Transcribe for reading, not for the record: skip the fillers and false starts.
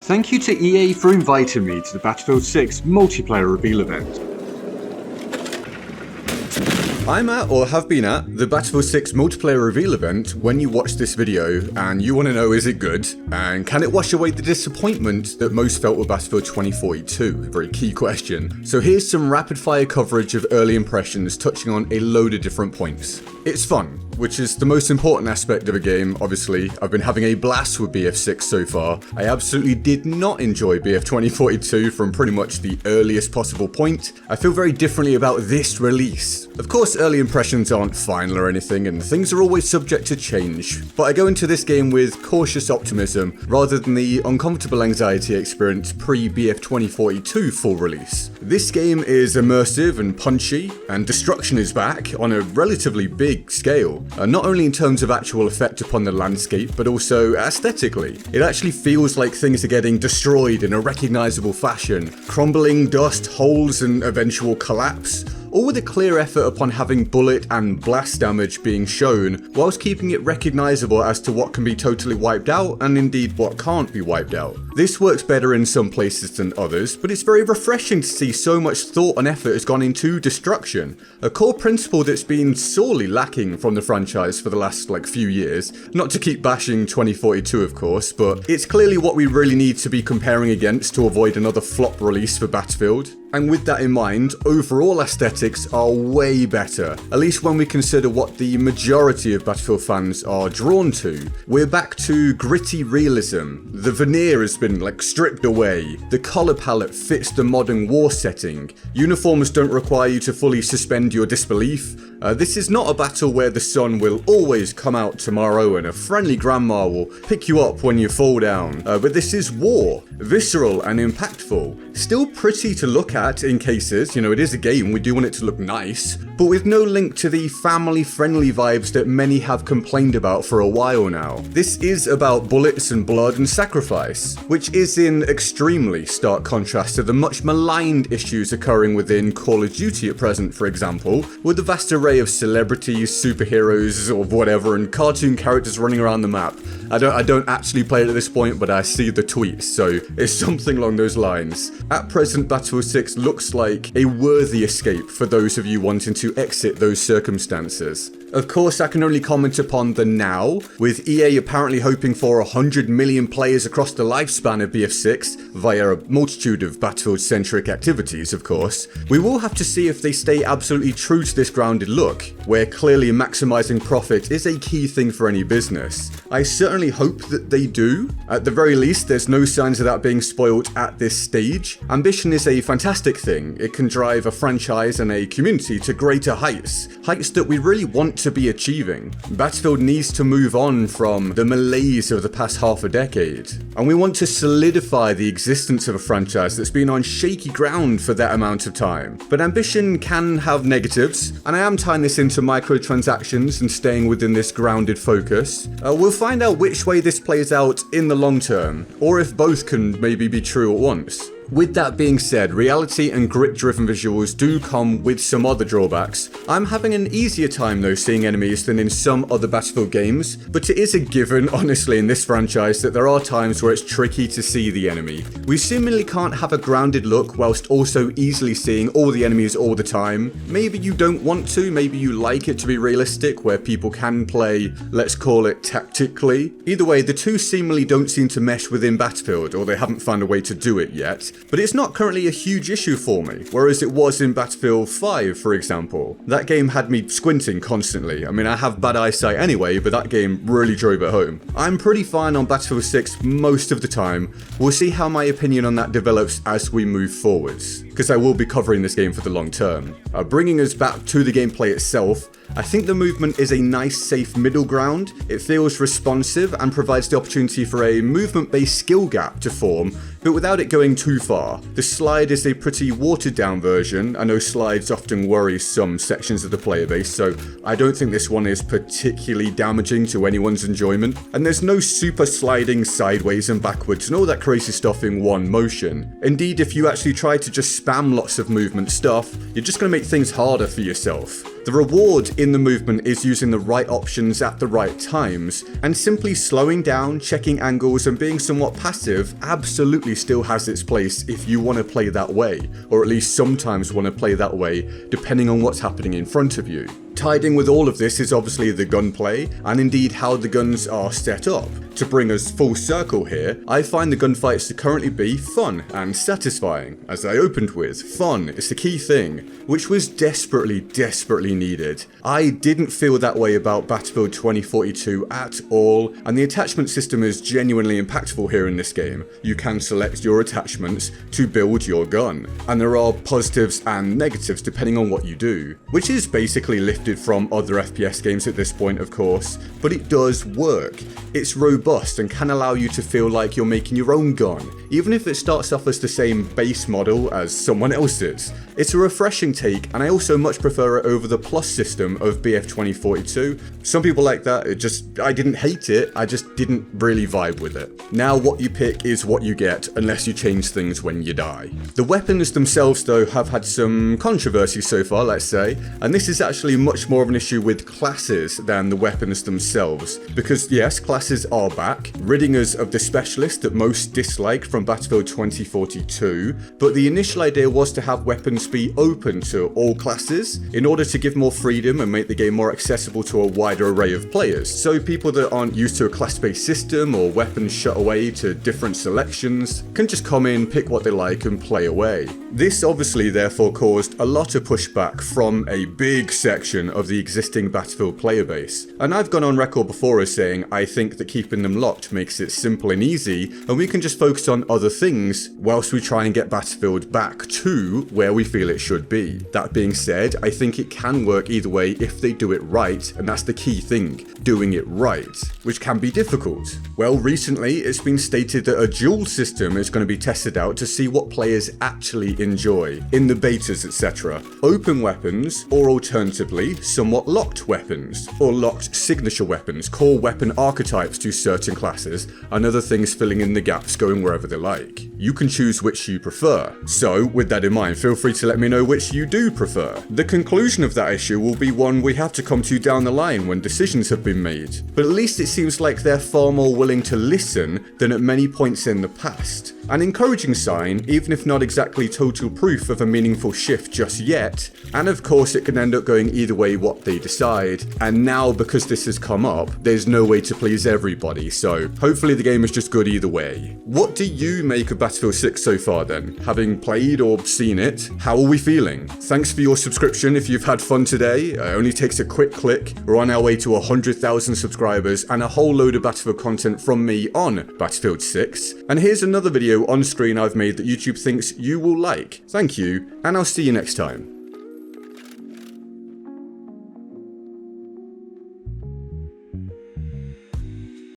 Thank you to EA for inviting me to the Battlefield 6 multiplayer reveal event. I'm at, or have been at, the Battlefield 6 multiplayer reveal event when you watch this video and you want to know, is it good? And can it wash away the disappointment that most felt with Battlefield 2042? A very key question. So here's some rapid fire coverage of early impressions touching on a load of different points. It's fun, which is the most important aspect of a game, obviously. I've been having a blast with BF6 so far. I absolutely did not enjoy BF 2042 from pretty much the earliest possible point. I feel very differently about this release. Of course, early impressions aren't final or anything, and things are always subject to change, but I go into this game with cautious optimism rather than the uncomfortable anxiety experienced pre-BF 2042 full release. This game is immersive and punchy, and destruction is back on a relatively big scale, not only in terms of actual effect upon the landscape, but also aesthetically. It actually feels like things are getting destroyed in a recognizable fashion, crumbling dust, holes, and eventual collapse, all with a clear effort upon having bullet and blast damage being shown, whilst keeping it recognizable as to what can be totally wiped out and indeed what can't be wiped out. This works better in some places than others, but it's very refreshing to see so much thought and effort has gone into destruction, a core principle that's been sorely lacking from the franchise for the last few years. Not to keep bashing 2042 of course, but it's clearly what we really need to be comparing against to avoid another flop release for Battlefield. And with that in mind, overall aesthetics are way better, at least when we consider what the majority of Battlefield fans are drawn to. We're back to gritty realism, the veneer has been stripped away, the colour palette fits the modern war setting, uniforms don't require you to fully suspend your disbelief. This is not a battle where the sun will always come out tomorrow and a friendly grandma will pick you up when you fall down, but this is war, visceral and impactful, still pretty to look at in cases, it is a game, we do want it to look nice, but with no link to the family-friendly vibes that many have complained about for a while now. This is about bullets and blood and sacrifice, which is in extremely stark contrast to the much maligned issues occurring within Call of Duty at present, for example, with the vast array of celebrities, superheroes, or whatever, and cartoon characters running around the map. I don't actually play it at this point, but I see the tweets, so it's something along those lines. At present, Battlefield 6 looks like a worthy escape for those of you wanting to exit those circumstances. Of course, I can only comment upon the now, with EA apparently hoping for 100 million players across the lifespan of BF6, via a multitude of Battlefield-centric activities, of course. We will have to see if they stay absolutely true to this grounded look, where clearly maximizing profit is a key thing for any business. I certainly hope that they do. At the very least, there's no signs of that being spoiled at this stage. Ambition is a fantastic thing. It can drive a franchise and a community to greater heights that we really want to be achieving. Battlefield needs to move on from the malaise of the past half a decade, and we want to solidify the existence of a franchise that's been on shaky ground for that amount of time. But ambition can have negatives, and I am tying this into microtransactions and staying within this grounded focus. We'll find out which way this plays out in the long term, or if both can maybe be true at once. With that being said, reality and grit-driven visuals do come with some other drawbacks. I'm having an easier time though seeing enemies than in some other Battlefield games, but it is a given, honestly, in this franchise that there are times where it's tricky to see the enemy. We seemingly can't have a grounded look whilst also easily seeing all the enemies all the time. Maybe you don't want to, maybe you like it to be realistic, where people can play, let's call it, tactically. Either way, the two seemingly don't seem to mesh within Battlefield, or they haven't found a way to do it yet. But it's not currently a huge issue for me, whereas it was in Battlefield 5, for example. That game had me squinting constantly. I mean, I have bad eyesight anyway, but that game really drove it home. I'm pretty fine on Battlefield 6 most of the time. We'll see how my opinion on that develops as we move forwards, because I will be covering this game for the long term. Bringing us back to the gameplay itself, I think the movement is a nice, safe middle ground. It feels responsive and provides the opportunity for a movement-based skill gap to form, but without it going too far. The slide is a pretty watered-down version. I know slides often worry some sections of the player base, so I don't think this one is particularly damaging to anyone's enjoyment. And there's no super sliding sideways and backwards and all that crazy stuff in one motion. Indeed, if you actually try to just spam lots of movement stuff, you're just going to make things harder for yourself. The reward in the movement is using the right options at the right times, and simply slowing down, checking angles and being somewhat passive absolutely still has its place if you want to play that way, or at least sometimes want to play that way depending on what's happening in front of you. Tied in with all of this is obviously the gunplay, and indeed how the guns are set up. To bring us full circle here, I find the gunfights to currently be fun and satisfying. As I opened with, fun is the key thing, which was desperately needed. I didn't feel that way about Battlefield 2042 at all, and the attachment system is genuinely impactful here in this game. You can select your attachments to build your gun, and there are positives and negatives depending on what you do, which is basically lifted from other FPS games at this point, of course, but it does work. It's robust and can allow you to feel like you're making your own gun, even if it starts off as the same base model as someone else's. It's a refreshing take, and I also much prefer it over the plus system of BF 2042. Some people like that, I didn't hate it, I just didn't really vibe with it. Now what you pick is what you get, unless you change things when you die. The weapons themselves though have had some controversy so far, let's say, and this is actually much more of an issue with classes than the weapons themselves, because yes, classes are back, ridding us of the specialist that most disliked from Battlefield 2042, but the initial idea was to have weapons be open to all classes in order to give more freedom and make the game more accessible to a wider array of players, so people that aren't used to a class-based system or weapons shut away to different selections can just come in, pick what they like and play away. This obviously therefore caused a lot of pushback from a big section of the existing Battlefield player base, and I've gone on record before as saying I think that keeping them locked makes it simple and easy, and we can just focus on other things whilst we try and get Battlefield back to where we feel it should be. That being said, I think it can work either way if they do it right, and that's the key thing, doing it right, which can be difficult. Well, recently it's been stated that a dual system is going to be tested out to see what players actually enjoy, in the betas etc. Open weapons, or alternatively, somewhat locked weapons, or locked signature weapons, core weapon archetypes to certain classes, and other things filling in the gaps going wherever they like. You can choose which you prefer. So, with that in mind, feel free to let me know which you do prefer. The conclusion of that issue will be one we have to come to down the line when decisions have been made, but at least it seems like they're far more willing to listen than at many points in the past. An encouraging sign, even if not exactly total proof of a meaningful shift just yet, and of course it can end up going either way what they decide, and now because this has come up, there's no way to please everybody, so hopefully the game is just good either way. What do you make of Battlefield 6 so far then? Having played or seen it, how are we feeling? Thanks for your subscription if you've had fun today, it only takes a quick click, we're on our way to 100,000 subscribers and a whole load of Battlefield content from me on Battlefield 6, and here's another video on screen I've made that YouTube thinks you will like. Thank you, and I'll see you next time.